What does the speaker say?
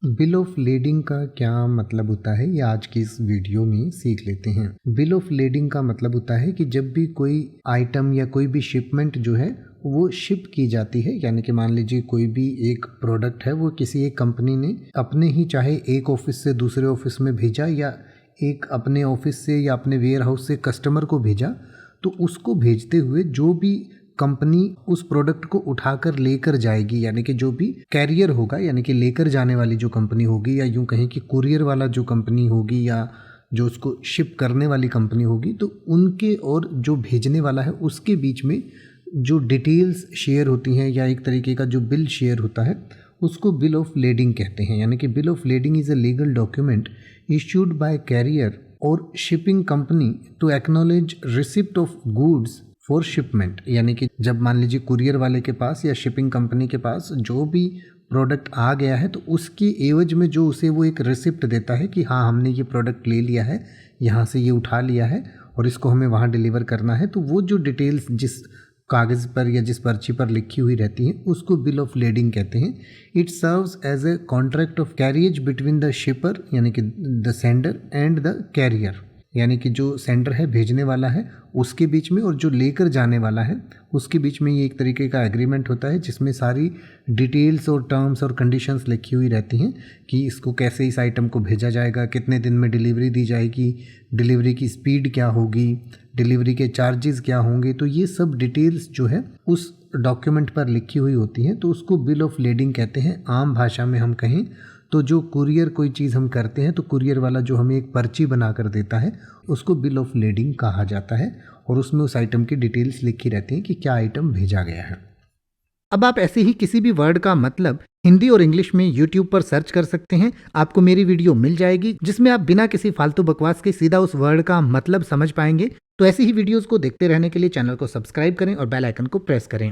Bill of lending का क्या मतलब होता है, ये आज की इस वीडियो में सीख लेते हैं। बिल ऑफ लेडिंग का मतलब होता है कि जब भी कोई आइटम या कोई भी शिपमेंट जो है वो शिप की जाती है, यानी कि मान लीजिए कोई भी एक प्रोडक्ट है वो किसी एक कंपनी ने अपने ही चाहे एक ऑफिस से दूसरे ऑफिस में भेजा या एक अपने ऑफिस से या अपने वेयर हाउस से कस्टमर को भेजा, तो उसको भेजते हुए जो भी कंपनी उस प्रोडक्ट को उठाकर लेकर जाएगी, यानी कि जो भी कैरियर होगा, यानी कि लेकर जाने वाली जो कंपनी होगी, या यूं कहें कि कुरियर वाला जो कंपनी होगी या जो उसको शिप करने वाली कंपनी होगी, तो उनके और जो भेजने वाला है उसके बीच में जो डिटेल्स शेयर होती हैं या एक तरीके का जो बिल शेयर होता है उसको बिल ऑफ लेडिंग कहते हैं। यानी कि bill of lading is a legal document issued by carrier और shipping company to acknowledge receipt of goods for shipment. यानी कि जब मान लीजिए कुरियर वाले के पास या शिपिंग कंपनी के पास जो भी प्रोडक्ट आ गया है तो उसकी एवज में जो उसे वो एक रिसिप्ट देता है कि हाँ हमने ये प्रोडक्ट ले लिया है, यहाँ से ये उठा लिया है और इसको हमें वहाँ डिलीवर करना है, तो वो जो डिटेल्स जिस कागज़ पर या जिस पर्ची पर लिखी हुई रहती हैं उसको बिल ऑफ लेडिंग कहते हैं। It serves as a contract of carriage between the shipper यानी कि the sender and the carrier, यानी कि जो सेंडर है भेजने वाला है उसके बीच में और जो लेकर जाने वाला है उसके बीच में ये एक तरीके का एग्रीमेंट होता है जिसमें सारी डिटेल्स और टर्म्स और कंडीशंस लिखी हुई रहती हैं कि इसको कैसे इस आइटम को भेजा जाएगा, कितने दिन में डिलीवरी दी जाएगी, डिलीवरी की स्पीड क्या होगी, डिलीवरी के चार्जेस क्या होंगे। तो ये सब डिटेल्स जो है उस डॉक्यूमेंट पर लिखी हुई होती हैं, तो उसको बिल ऑफ लेडिंग कहते हैं। आम भाषा में हम कहें तो जो कुरियर कोई चीज़ हम करते हैं तो कुरियर वाला जो हमें एक पर्ची बना कर देता है उसको बिल ऑफ लेडिंग कहा जाता है और उसमें उस आइटम की डिटेल्स लिखी रहती हैं कि क्या आइटम भेजा गया है। अब आप ऐसे ही किसी भी वर्ड का मतलब हिंदी और इंग्लिश में YouTube पर सर्च कर सकते हैं, आपको मेरी वीडियो मिल जाएगी जिसमें आप बिना किसी फालतू बकवास के सीधा उस वर्ड का मतलब समझ पाएंगे। तो ऐसी ही वीडियोस को देखते रहने के लिए चैनल को सब्सक्राइब करें और बेल आइकन को प्रेस करें।